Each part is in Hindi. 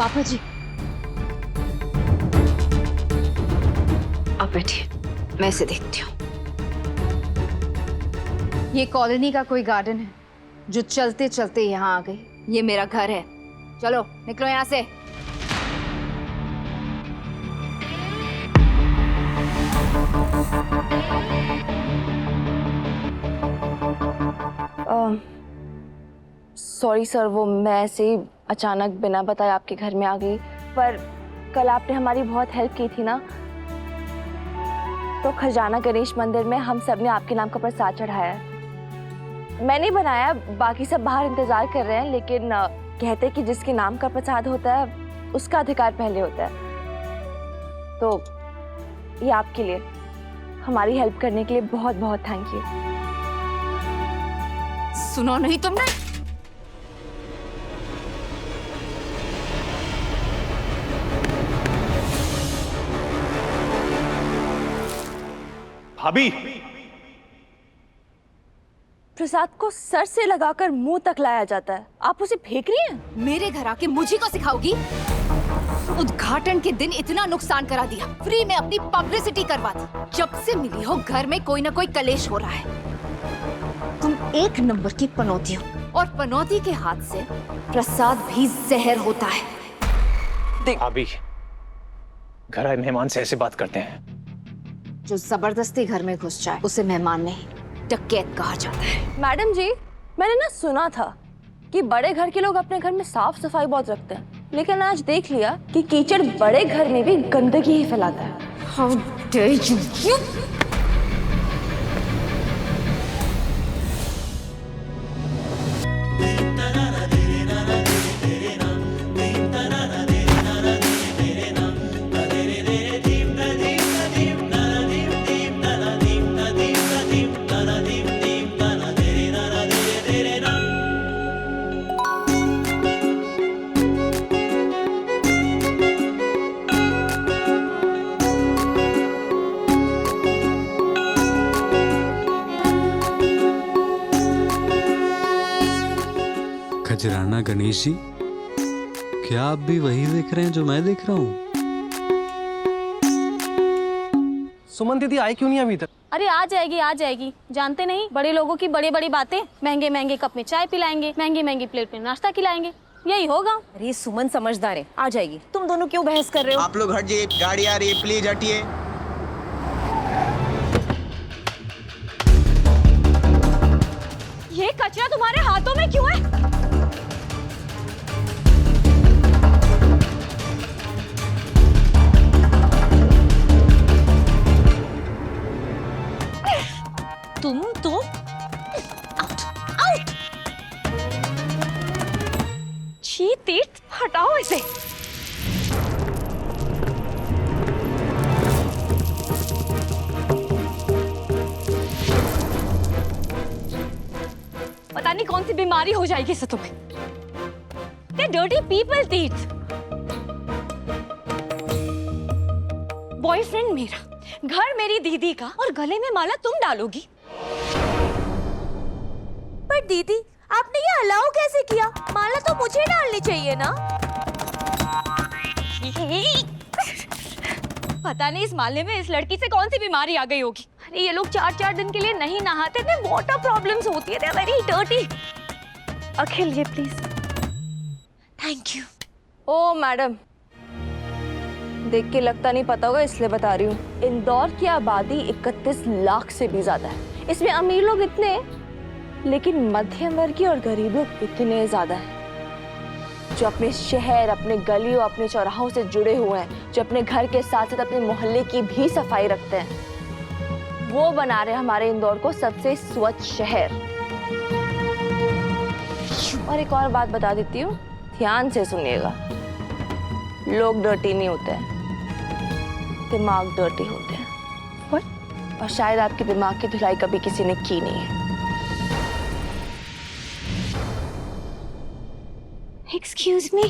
पापा जी, आप बैठिए, मैं इसे देखती हूँ। ये कॉलोनी का कोई गार्डन है जो चलते चलते यहाँ आ गई। ये मेरा घर है, चलो निकलो यहाँ से। सॉरी सर, वो मैं ऐसे ही अचानक बिना बताए आपके घर में आ गई। पर कल आपने हमारी बहुत हेल्प की थी ना, तो खजाना गणेश मंदिर में हम सब ने आपके नाम का प्रसाद चढ़ाया है। मैंने बनाया, बाकी सब बाहर इंतजार कर रहे हैं, लेकिन कहते हैं कि जिसके नाम का प्रसाद होता है उसका अधिकार पहले होता है। तो ये आपके लिए, हमारी हेल्प करने के लिए बहुत बहुत थैंक यू। सुनो नहीं तुमने? भाभी, प्रसाद को सर से लगाकर मुंह तक लाया जाता है, आप उसे फेंक रही हैं? मेरे घर आके मुझे को सिखाओगी? उद्घाटन के दिन इतना नुकसान करा दिया, फ्री में अपनी पब्लिसिटी करवा दी। जब से मिली हो घर में कोई ना कोई कलेश हो रहा है। तुम एक नंबर की पनौती हो, और पनौती के हाथ से प्रसाद भी जहर होता है। भाभी, घर आए मेहमान से ऐसे बात करते हैं? जो जबरदस्ती घर में घुस जाए उसे मेहमान नहीं, डकैत कहा जाता है। मैडम जी, मैंने ना सुना था कि बड़े घर के लोग अपने घर में साफ सफाई बहुत रखते हैं, लेकिन आज देख लिया कि कीचड़ बड़े घर में भी गंदगी ही फैलाता है। How dare you? Khajrana Ganesh ji, क्या आप भी वही देख रहे हैं जो मैं देख रहा हूँ? सुमन दीदी आई क्यों नहीं अभी तक? अरे आ जाएगी आ जाएगी, जानते नहीं बड़े लोगों की बड़ी बड़ी बातें। महंगे महंगे कप में चाय पिलाएंगे, महंगी महंगी प्लेट में नाश्ता खिलाएंगे, यही होगा। अरे सुमन समझदार है, आ जाएगी। तुम दोनों क्यों बहस कर रहे हो? आप लोग हट जाइए, गाड़ी आ रही है, प्लीज हटिए। ये कचरा तुम्हारे हाथों में क्यों है? तुम तो आउट आउट। छी तीर्थ, हटाओ इसे। पता नहीं कौन सी बीमारी हो जाएगी इसे तुम्हें। They're dirty people, तीर्थ। बॉयफ्रेंड मेरा, घर मेरी दीदी का, और गले में माला तुम डालोगी? पर दीदी, आपने ये अलाउ कैसे किया? माला तो मुझे डालनी चाहिए ना। पता नहीं इस माले में इस लड़की से कौन सी बीमारी आ गई होगी। अरे ये लोग 4-4 दिन के लिए नहीं नहाते थे, वाटर प्रॉब्लम्स होती है, वेरी डर्टी। अखिल ये please. Thank you. Oh madam, देख के लगता नहीं पता होगा, इसलिए बता रही हूँ। इंदौर की आबादी 31 लाख से भी ज्यादा है। इसमें अमीर लोग इतने, लेकिन मध्यम वर्गीय और गरीब लोग इतने ज्यादा हैं, जो अपने शहर, अपने गलियों, अपने चौराहों से जुड़े हुए हैं, जो अपने घर के साथ साथ अपने मोहल्ले की भी सफाई रखते हैं। वो बना रहे हमारे इंदौर को सबसे स्वच्छ शहर। और एक और बात बता देती हूँ, ध्यान से सुनिएगा। लोग डर्टी नहीं होते हैं, दिमाग डर्टी होते हैं। और शायद आपके दिमाग की धुलाई कभी किसी ने की नहीं है। एक्सक्यूज मी,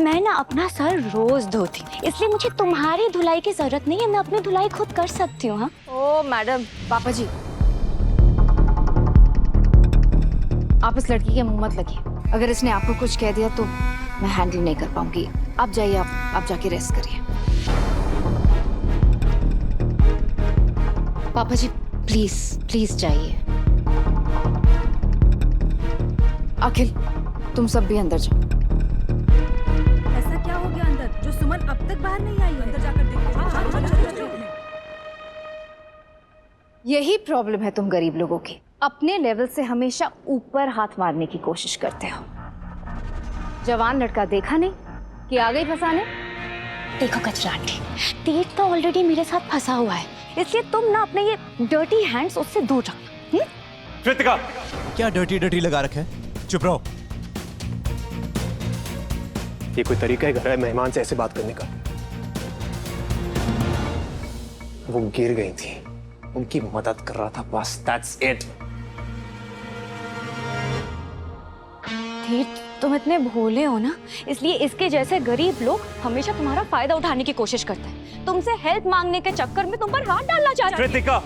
मैं ना अपना सर रोज धोती, इसलिए मुझे तुम्हारी धुलाई की जरूरत नहीं है। मैं अपनी धुलाई खुद कर सकती हूँ। हाँ ओ मैडम। पापा जी, आप इस लड़की के मुंह मत लगिए। अगर इसने आपको कुछ कह दिया तो मैं हैंडल नहीं कर पाऊंगी। आप जाइए, आप जाके रेस्ट करिए। पापा जी प्लीज प्लीज जाइए। अखिल तुम सब भी अंदर जाओ। ऐसा क्या हो गया अंदर जो सुमन अब तक बाहर नहीं आई है? अंदर जाकर देखते हैं। यही प्रॉब्लम है तुम गरीब लोगों की, अपने लेवल से हमेशा ऊपर हाथ मारने की कोशिश करते हो। जवान लड़का देखा नहीं कि आ गई फंसाने। देखो कचरा आंटी, तीर्थ तो ऑलरेडी मेरे साथ फंसा हुआ है, इसलिए तुम ना अपने ये डर्टी हैंड्स उससे दूर रखो। कृतिका, क्या डर्टी डर्टी लगा रखा है? चुप रहो। ये कोई तरीका है घर आए मेहमान से ऐसे बात करने का? वो गिर गई थी, उनकी मदद कर रहा था, बस दैट्स इट। तीर्थ तुम इतने भोले हो ना, इसलिए इसके जैसे गरीब लोग हमेशा तुम्हारा फायदा उठाने की कोशिश करते हैं। तुमसे हेल्प मांगने के चक्कर में तुम पर हाथ डालना चाह रहे हैं। कृतिका,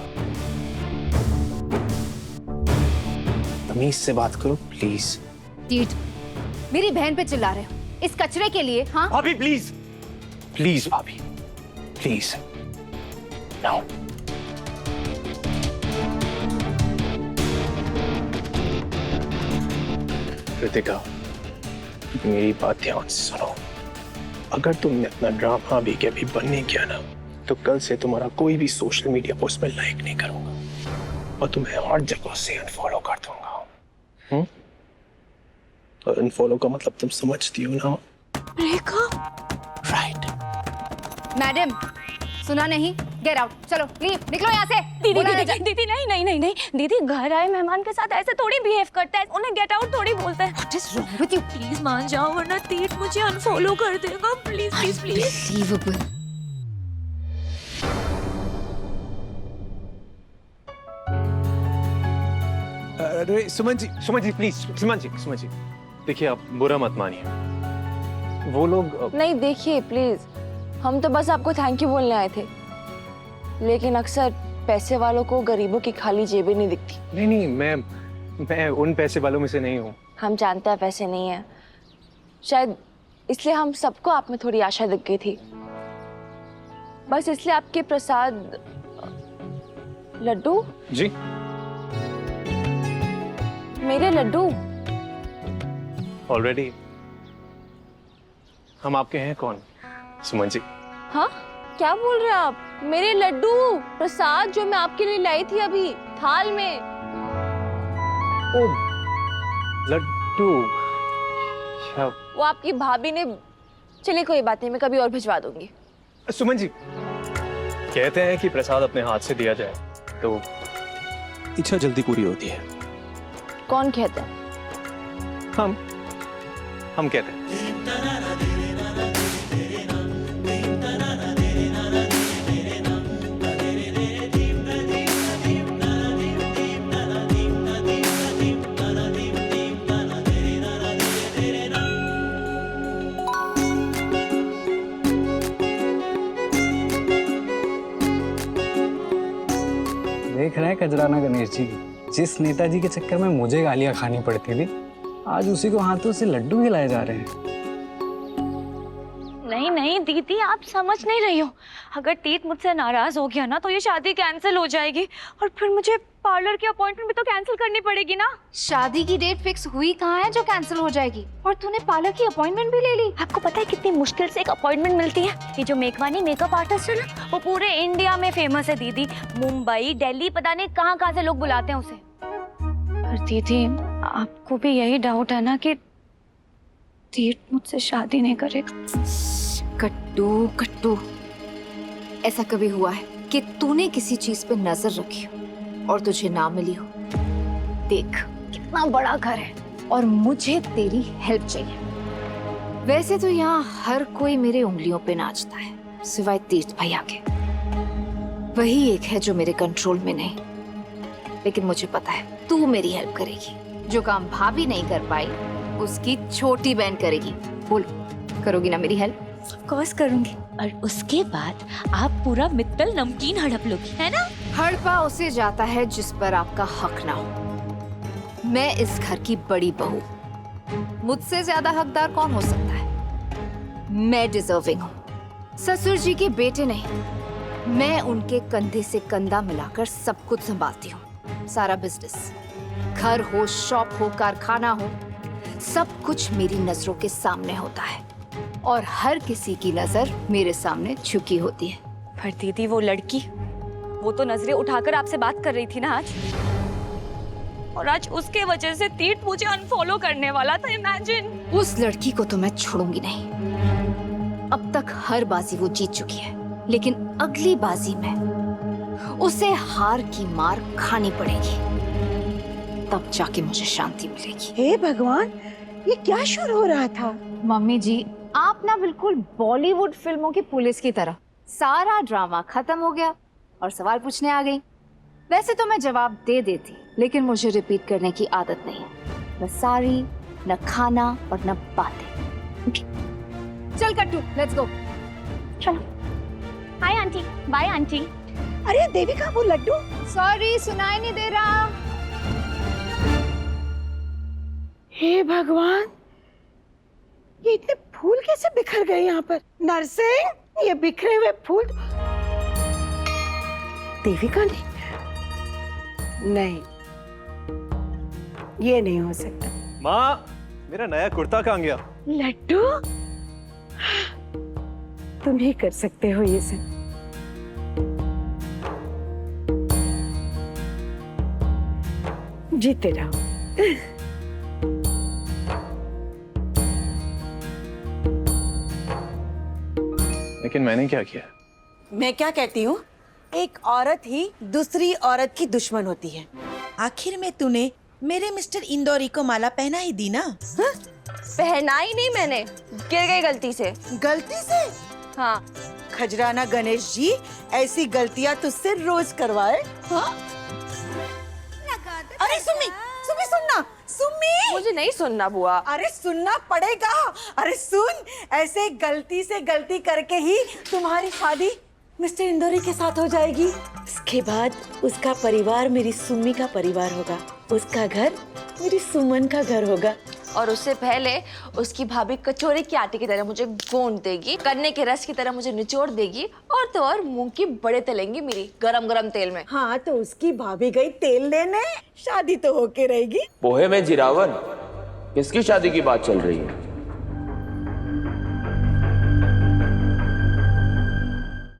तमीज से बात करो प्लीज। तीर्थ, मेरी बहन पे चिल्ला रहे हो इस कचरे के लिए? हाँ भाभी प्लीज। प्लीज भाभी, प्लीज। नो। कृतिका, मेरी बात ध्यान से सुनो। अगर तुमने अपना ड्रामा भी कभी बंद नहीं किया ना, तो कल से तुम्हारा कोई भी सोशल मीडिया पोस्ट में लाइक नहीं करूंगा और तुम्हें हर जगह से अनफॉलो कर दूंगा। और अनफॉलो का मतलब तुम समझती हो ना? राइट। मैडम सुना नहीं? गेट आउट, चलो लीव, निकलो यहाँ से। दीदी दीदी नहीं दीदी, घर आए मेहमान के साथ ऐसे थोड़ी बिहेव करता है, उन्हें गेट आउट थोड़ी बोलता है। What is wrong with you? Please मान जाओ वरना तीर्थ मुझे अनफॉलो कर देगा। Please please please. Unbelievable. अरे सुमन जी, प्लीज, सुमन जी, देखिए आप बुरा मत मानिए। वो लोग नहीं देखिए प्लीज, हम तो बस आपको थैंक यू बोलने आए थे, लेकिन अक्सर पैसे वालों को गरीबों की खाली जेबें नहीं दिखती। नहीं, मैं उन पैसे वालों में से नहीं हूँ। हम जानते हैं पैसे नहीं है, शायद इसलिए हम सबको आप में थोड़ी आशा दिख गई थी। बस इसलिए आपके प्रसाद लड्डू, जी मेरे लड्डू। ऑलरेडी हम आपके हैं कौन सुमन जी? हाँ क्या बोल रहे हैं आप? मेरे लड्डू प्रसाद जो मैं आपके लिए लाई थी अभी थाल में। ओ लड्डू, वो आपकी भाभी ने, चलिए कोई बात नहीं, मैं कभी और भिजवा दूंगी। सुमन जी कहते हैं कि प्रसाद अपने हाथ से दिया जाए तो इच्छा जल्दी पूरी होती है। कौन कहता है? हम कहते हैं। देख रहे हैं कजराना गणेश जी, जिस नेताजी के चक्कर में मुझे गालियां खानी पड़ती थी, आज उसी को हाथों से लड्डू खिलाए जा रहे हैं। नहीं दीदी, आप समझ नहीं रही हो। अगर तीर्थ मुझसे नाराज हो गया ना तो ये शादी कैंसिल हो जाएगी और फिर मुझे पार्लर की अपॉइंटमेंट भी तो कैंसिल करनी पड़ेगी ना। शादी की डेट फिक्स हुई कहाँ है जो कैंसिल हो जाएगी? और तूने पार्लर की अपॉइंटमेंट भी ले ली? आपको पता है कितनी मुश्किल से एक अपॉइंटमेंट मिलती है? ये जो मेकवानी मेकअप आर्टिस्ट है ना, वो पूरे इंडिया में फेमस है दीदी। मुंबई, दिल्ली, पता नहीं कहाँ से लोग बुलाते हैं उसे। पर दीदी आपको भी यही डाउट है ना कि तीर्थ मुझसे शादी नहीं करेगा? कट्टू, ऐसा कभी हुआ है कि तूने किसी चीज पे नजर रखी हो और तुझे ना मिली हो? देख कितना बड़ा घर है और मुझे तेरी हेल्प चाहिए। वैसे तो यहाँ हर कोई मेरे उंगलियों पे नाचता है सिवाय तीर्थ भैया के। वही एक है जो मेरे कंट्रोल में नहीं, लेकिन मुझे पता है तू मेरी हेल्प करेगी। जो काम भाभी नहीं कर पाई उसकी छोटी बहन करेगी। बोल, करोगी ना मेरी हेल्प? ऑफ कोर्स करूंगी। और उसके बाद आप पूरा मित्तल नमकीन हड़प लोगी, है ना? हड़पा उसे जाता है जिस पर आपका हक ना हो। मैं इस घर की बड़ी बहू, मुझसे ज्यादा हकदार कौन हो सकता है? मैं डिजर्विंग हूँ। ससुर जी के बेटे नहीं, मैं उनके कंधे से कंधा मिलाकर सब कुछ संभालती हूँ। सारा बिजनेस, घर हो, शॉप हो, कारखाना हो, सब कुछ मेरी नजरों के सामने होता है और हर किसी की नजर मेरे सामने झुकी होती है। पर दीदी वो लड़की, वो तो नजरें उठाकर आपसे बात कर रही थी ना आज, और आज उसके वजह से तीर्थ मुझे अनफॉलो करने वाला था। इमेजिन। उस लड़की को तो मैं छोड़ूंगी नहीं। अब तक हर बाजी वो जीत चुकी है, लेकिन अगली बाजी में उसे हार की मार खानी पड़ेगी, तब जाके मुझे शांति मिलेगी। हे भगवान, ये क्या शुरू हो रहा था? मम्मी जी, आप ना बिल्कुल बॉलीवुड फिल्मों की पुलिस की तरह, सारा ड्रामा खत्म हो गया और सवाल पूछने आ गई। वैसे तो मैं जवाब दे देती, लेकिन मुझे रिपीट करने की आदत नहीं है। न साड़ी, न खाना और न बातें। चल कट्टू, लेट्स गो। चलो। Hi aunty. Bye aunty. अरे देविका, वो लड्डू। सॉरी, सुनाई नहीं दे रहा। हे भगवान, ये इतने फूल कैसे बिखर गए यहाँ पर? नरसिंह, ये बिखरे हुए फूल। देविका ने? नहीं, ये नहीं हो सकता। माँ, मेरा नया कुर्ता कहाँ गया? लड्डू, तुम ही कर सकते हो ये सब। जीते रहो। लेकिन मैंने क्या किया? मैं क्या कहती हूँ, एक औरत ही दूसरी औरत की दुश्मन होती है। आखिर में तूने मेरे मिस्टर इंदौरी को माला पहना ही दी ना? हा? पहना ही नहीं मैंने, गिर गई गलती से। गलती से? हाँ। खजराना गणेश जी ऐसी गलतियाँ तुझसे रोज करवाए? हाँ? अरे सुम्मी, सुम्मी सुनना, सुम्मी। मुझे नहीं सुनना बुआ। अरे सुनना पड़ेगा। अरे सुन, ऐसे गलती से गलती करके ही तुम्हारी शादी मिस्टर इंदौरी के साथ हो जाएगी। उसके बाद उसका परिवार मेरी सुम्मी का परिवार होगा, उसका घर मेरी सुमन का घर होगा। और उससे पहले उसकी भाभी कचौरी के आटे की तरह मुझे गूंद देगी, गन्ने के रस की तरह मुझे निचोड़ देगी, और तो और मूंग की बड़े तलेंगी मेरी गरम गरम तेल में। हाँ, तो उसकी भाभी गई तेल लेने, शादी तो होके रहेगी। पोहे में जिरावन, किसकी शादी की बात चल रही है?